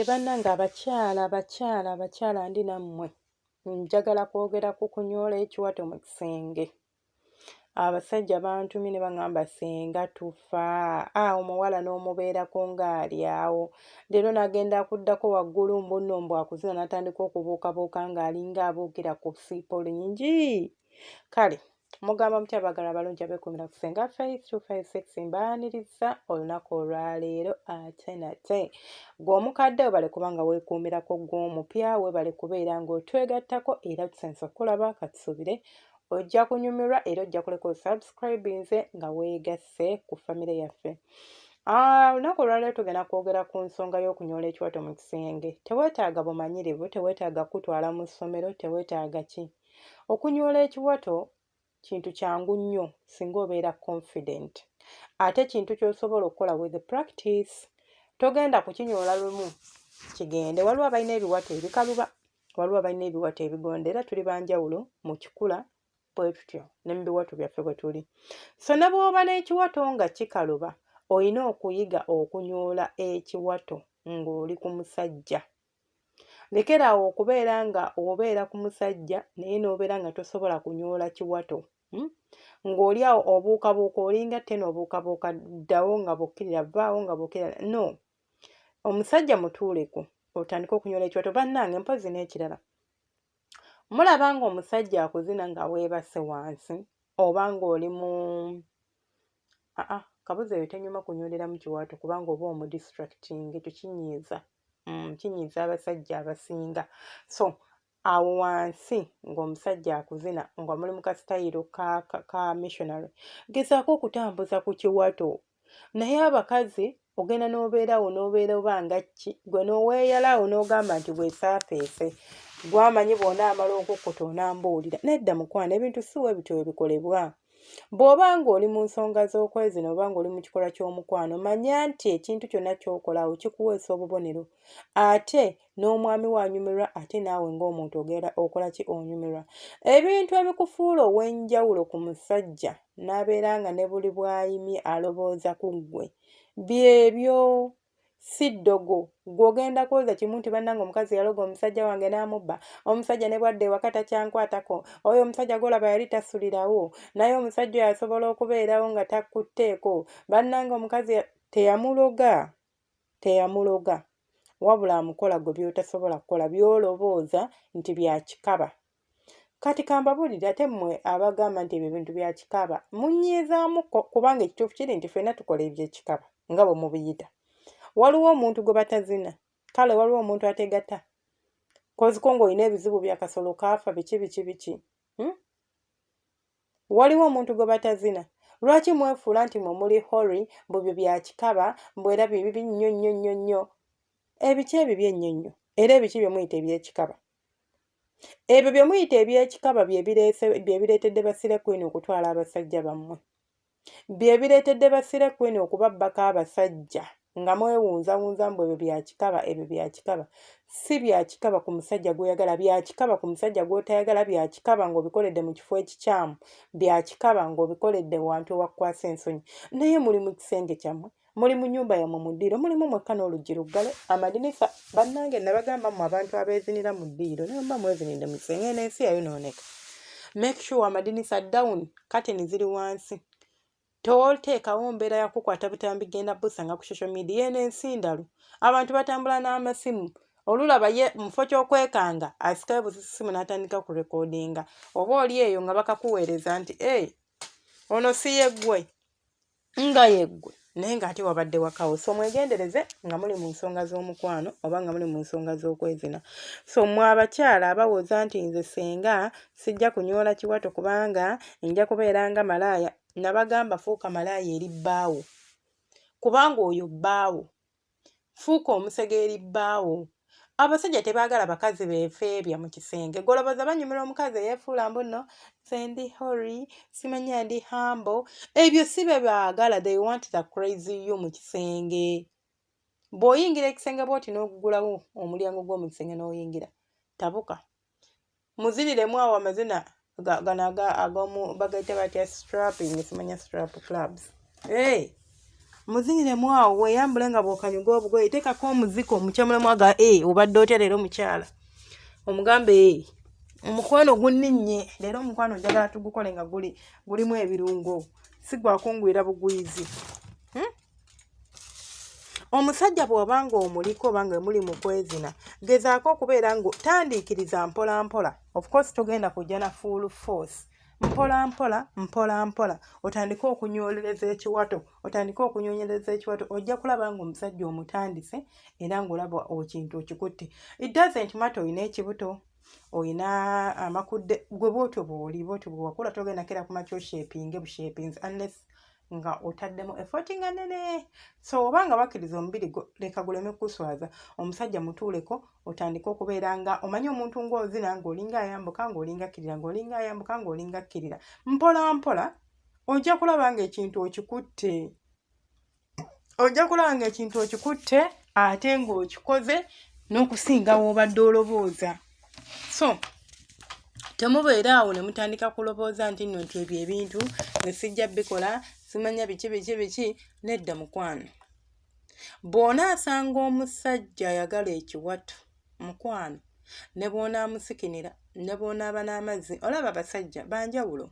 bannange abakyala ndi nammwe njagala kwogera ku kunyoola ekiwato mu kisenge. Abasajja bantumye ne baŋŋamba senga tufa omuwala n'omubeerako ng'ali awo. Leero n'agenda kuddako waggulu mbunno mbu akuzina n'atandika okubuukabuuka ng'alinga abuukira ku siipolingi. Kale mugamba mutya baagala abalungi abeekumira ku kisenge. Face 256 mbaaniriza olunaku olwaleero ate nate. Gwe omukadde webale kubanga weekuumirako gw'omupya webale kubeera ng'otwegattako era tusense okulaba katusubire. Ojja kunyumirwa era ojja kuleka subscribinze nga weegasse ku famire yaffe. Olunaku olwaleero tugenda kwogera ku nsonga y'okunyoola ekiwato mu kisenge. Teweetaaga bumanyirivu, teweetaaga kutwala mu ssomero, teweetaaga ki. Okunyoola ekiwato kintu kyangu nnyo singa obeera confident. Ate kintu ky'osobola okukola with practice. Togenda kukinyoola lumu kigende. Waliwo abalina ebiwato ebikaluba, waliwo abalina ebiwato ebigonda era tuli banjawulo mu kikula bwe tutyo ne mu biwato byaffe bwe tuli. So ne bw'oba n'ekiwato nga kikaluba olina okuyiga okunyoola ekiwato ng'oli ku musajja. Lekeraawo okubeera nga obeera ku musajja naye n'obeera nga tosobola kunyoola kiwato. Ng'oli awo obuukabuuka olinga tena obuukabuuka ddawo nga bukkirira vaawo nga bukkirira. No, omusajja mutuuleku otandika okunyoola ekiwato. Bannange mpozi n'ekirala. Mulaba nga omusajja akuzina nga weebase wansi oba ng'oli mu kabuzi eyo tenyuma kunyoolera mu kiwato kubanga oba omudistracting ekyo kinyiiza. Kinyiiza abasajja abasinga. So awo wansi ng'omusajja akuzina nga muli mu kasitayiro ka missionary. Gezaako okutambuza ku kiwato. Naye abakazi ogenda n'obeerawo n'obeera oba nga ki gwe n'oweeyalawo n'ogamba nti bwesaafeese. Gwamanyi bw'onaamala okukkuta onambuulira. Nedda mukwano ebintu si bwe bityo bwe bikolebwa. Bw'oba ng'oli mu nsonga z'okwezina oba ng'oli mu kikolwa ky'omukwano manya nti ekintu kyonna ky'okolaawo kikuweesa obubonero. Ate n'omwami wanyumirwa ate naawe ng'omuntu ogenda okola ki onyumirwa. Ebintu ebikufuula ow'enjawulo ku musajja n'abeera nga ne buli bw'ayimye alobooza ku ggwe. Byebyo si ddogo. Gw'ogenda kwoza kimu nti bannange omukazi yaloga omusajja wange n'amubba. Omusajja ne bwadde ewaka takyankwatako. Oyo omusajja gw'olaba yali tasulirawo. Naye omusajja oyo asobola okubeerawo nga takkutteeko. Bannange omukazi teyamuloga. Wabula amukola gwe by'otasobola kukola by'olobooza nti bya kikaba. Kati kambabuulire ate mmwe abagamba nti ebyo bintu bya kikaba munnyiizaamuko kubanga ekituufu kiri nti ffenna tukola eby'ekikaba nga bwe mubiyita. Waliwo omuntu gwe batazina. Kale waliwo omuntu ategatta. Koziko ng'olina ebizibu bya kasolo kaafa biki. Waliwo omuntu gwe batazina. Lwaki mwefuula nti mwe muli hori bwe bya kikaba mbwera bibi nnyo. Ebiki ebibi ennyo era ebiki bye muyita eby'ekikaba. Ebyo bye muyita eby'ekikaba bye bireetedde basire kwini okutwala abasajja bammwe. Bye bireetedde basire kwini okubabbako abasajja nga mwewunzawunza mbu ebyo bya kikaba ebyo bya kikaba. Si bya kikaba ku musajja gw'oyagala, bya kikaba ku musajja gw'otayagala, bya kikaba ng'obikoledde mu kifo ekikyamu, bya kikaba ng'obikoledde wantu ewakwasa ensonyi. Naye muli mu kisenge kyammwe, muli mu nnyumba yammwe mu ddiiro, mulimu mwekka n'oluggi luggale, amadinisa. Bannange nabagamba mu abantu abeezinira mu ddiiro naye mba mwezinidde mu kisenge n'ensi yayonooneka. Make sure amadinisa down, curtain ziri wansi. Toteekawo mbeera ya kukwata butambi genda busanga ku social media n'ensi ndalu. Abantu batambula n'amasimu. Olulaba ye mufo ky'okwekanga asikayo busisimu n'atandika ku recordinga. Oba oli eyo nga bakakuweereza nti ono si yeggwe nga yeggwe naye ng'ate wabadde wakawo. So mwegendereze nga muli mu nsonga z'omukwano oba nga muli mu nsonga z'okwezina. So mmwe abakyala abawoza nti nze senga sijja kunyoola kiwato kubanga nja kubeera nga malaaya. Nabagamba fuuka malaaya eri bbaawo. Kubanga oyo bbaawo. Fuuka omusege eri bbaawo. Abasajja tebaagala bakazi beefeebya mu kisenge. Goloboza banyumira omukazi eyeefuula mbuno nze ndi hori simanya ndi humble. Ebyo si bye baagala. They want the crazy you mu kisenge. Bw'oyingira ekisenge bw'oti n'ogugulawo omulyango gw'omu kisenge n'oyingira. Tabuka. Muziniremu awo amazina gano agamu bagayita batya strapping simanya strap clubs. muziniremu awo weeyambule nga bw'okanyuga obugoye teekako omuziko omukyamulemu aga obadde otya leero mukyala omugambe omukwano gunninnye leero omukwano njagala tugukole nga gulimu ebirungo si gwakungwira bugwizi. Omusajja bw'obanga omuliko obanga muli mukwezina gezaako okubeera ngo tandiikiriza mpola mpola. Of course togenda kujja na full force. Mpola mpola otandika okunyoleza ekiwato ojja kulaba nga omusajja omutandise era ng'olaba ekintu okikutte. It doesn't matter oyina ekibuto oyina amakudde gwe bwotyo bw'oli bwotyo bwe wakula togenda kera ku makyo shaping bushapings unless nga otaddemu effort nga nnene. So obanga bakkiriza omubiri leka guleme kuswaza omusajja mutuuleko otandika okubeera nga omanyi omuntu ng'ozina ng'olinga ayambuka ng'olinga akkirira ng'olinga ayambuka ng'olinga akkirira mpola mpola ojja kulaba nga ekintu okikutte ate ng'okikoze n'okusinga w'obadde olobooza. So temubeera awo ne mutandika kulobooza nti nno nti ebyo ebintu ne sijja bikola simanya biki nedda mukwano. Bw'onaasanga omusajja ayagala ekiwato mukwano ne bw'onaamusikinira ne bw'onaaba n'amazzi olaba abasajja banjawulo.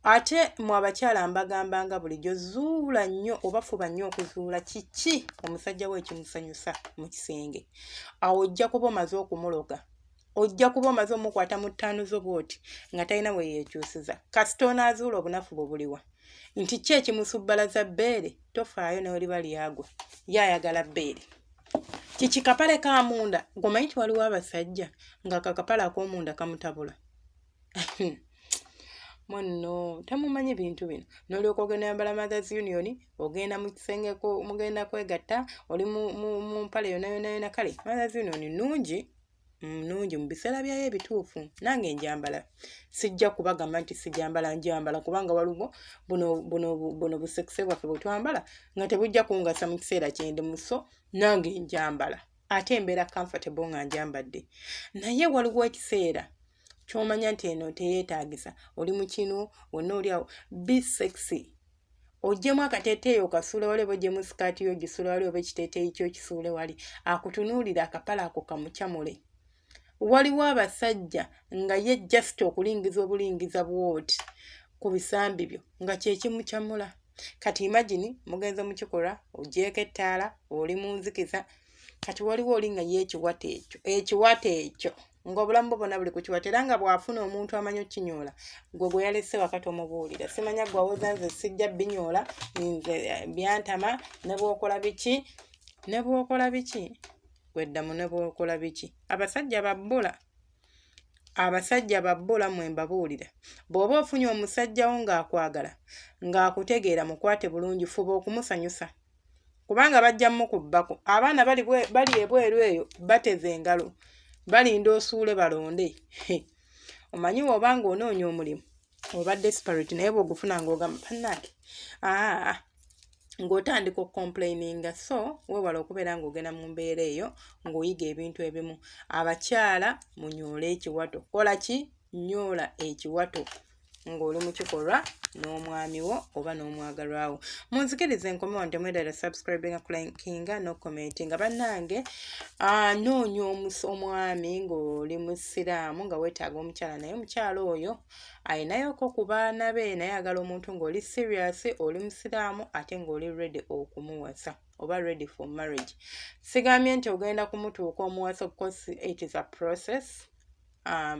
Ate mu abakyala mbagambanga bulijjo zuula nnyo oba fuba nnyo okuzuula kiki omusajja we ekimusanyusa mu kisenge. Awo ojja kuba omaze okumuloga. Ojja kuba omaze omukwata mu ttaano zo bwoti nga talina we yeekyusiza. Kasita onaazuula obunafu bwe buliwa. Nti ki ekimusubbalaza bbeere tofaayo ne oliba lyagwe. Ye ayagala bbeere. Kiki kapale ka munda ng'omanyi nti waliwo abasajja nga kakapale ak'omunda kamutabula. Mwenno temumanyi bintu bino. N'olyoka ogenda yambala Mothers Union ogenda mu kisenge mugenda kwegatta oli mu mpale yonna kale Mothers Union nnungi mu biseera byayo ebituufu. Nange njambala sijja kubagamba nti sijambala njambala kubanga waliwo buno busekise bwaffe bwe twambala nga tebujja kungasa mu kiseera kyendi muso nange njambala ate mbeera comfortable nga njambadde. Naye waliwo ekiseera ky'omanya nti eno teyeetaagisa oli mu kinu wonna oli awo be sexy. Ojjemu akateeteeyo kasuule wali oba ojjemu sikaati yo gisuule wali oba ekiteeteeyi kyo kisuule wali akutunuulira akapala ako kamukyamule. Waliwo abasajja nga ye just okulingiza obulingiza bwoti ku bisambi byo nga kye kimukyamula. Kati imagine mugenze mu kikolwa ogyeko ettaala oli mu nzikiza kati waliwo oli nga ye ekiwato ekyo ng'obulamu bwo bwonna buli ku kiwato era nga bw'afuna omuntu amanyi okinyoola gwe yalese wakati omubuulira simanya gwe awoza nze sijja binyoola nze byantama ne bw'okola biki weddamu ne bw'okola biki. Abasajja babbula mwe mbabuulira. Bw'oba ofunye omusajjawo ng'akwagala ng'akutegeera mukwate bulungi fuba okumusanyusa kubanga bajja mukubbako. Abaana bali ebweru eyo bateze engalo balinda osuule balonde. Omanyi obanga onoonya omulimu oba desperate naye bw'ogufuna ng'ogamba pannange ng'otandika okukomplaininga. So weewala okubeera ng'ogenda mu mbeera eyo ng'oyiga ebintu ebimu. Abakyala munyoole ekiwato. Kola ki? Nyoola ekiwato ng'oli mu kikolwa n'omwami wo oba n'omwagalwa wo. Munzikirize enkomewo nti mwedala subscribinga kulikinga no commentinga. Bannange noonya omwami ng'oli musiraamu nga weetaaga omukyala naye omukyala oyo ayinayoko ku baana be naye agala omuntu ng'oli serious oli musiraamu ate ng'oli ready okumuwasa oba ready for marriage. Sigambye nti ogenda kumutuuka omuwasa of course it is a process.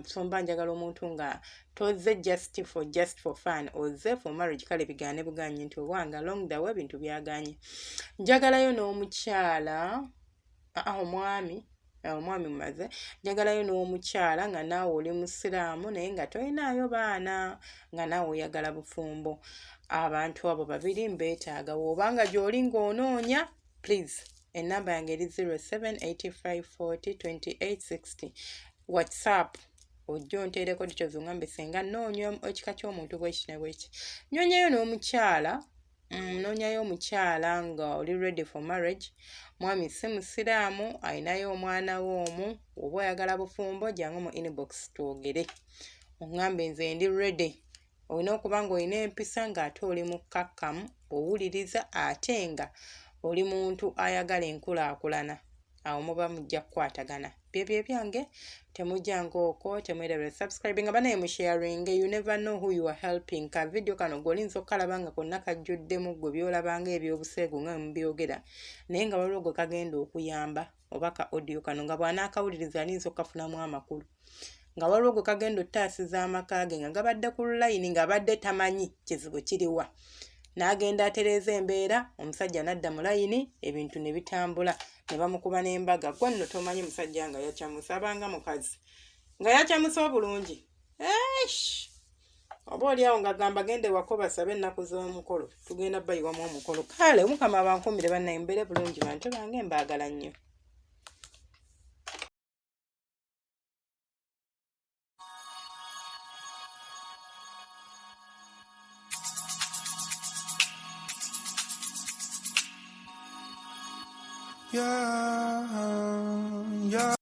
So mba njagala omuntu nga toze just for fun oze for marriage kale bigaane buganye nti obwanga along the way bintu byaganye. Njagalayo n'omukyala omwami mumaze njagalayo n'omukyala nga naawe oli musiraamu naye nga tolinaayo baana nga naawe oyagala bufumbo. Abantu abo babiri mbeetaaga obanga gy'oli ng'onoonya please ennamba yange eri 0785402860 WhatsApp ojja onteereko details ngambe senga noonya ekika ky'omuntu bweki ne bweki. Noonyayo omukyala nga oli ready for marriage. Mwami si musiraamu ayinayo omwana we omu oba oyagala bufumbo jangu mu inbox twogere. Ongambe nze ndi ready olina okuba ng'olina empisa ng'ate oli mukkakkamu owuliriza ate nga oli muntu ayagala enkulaakulana. Awo muba mujja kukwatagana. Byebyo ebyange temujjanga okwo temwerebera subscribe nga banaye mu sharing. You never know who you are helping. Ka video kano gwolinza okalaba nga konna kajjuddemu gwe byolabanga ebyobuseegu nga mubyogera naye nga waliwo gwe kagenda okuyamba oba ka audio kano nga bw'anaakawuliriza alinza okafunamu amakulu nga waliwo gwe kagenda ottaasiza amaka ge nga gabadde ku line ng'abadde tamanyi kizibu kiriwa n'agenda atereeza embeera omusajja n'adda mu layini ebintu ne bitambula ne bamukuba n'embaga. Gwe nno tomanyi musajja nga yakyamusa abanga mukazi nga yakyamusa obulungi oba oliawo ng'agamba gende wako basabe ennaku z'omukolo tugenda bayiwamu omukolo. Kale Mukama abankumire bannaye mbeere bulungi bantu bange mbaagala nnyo. Yeah, yeah.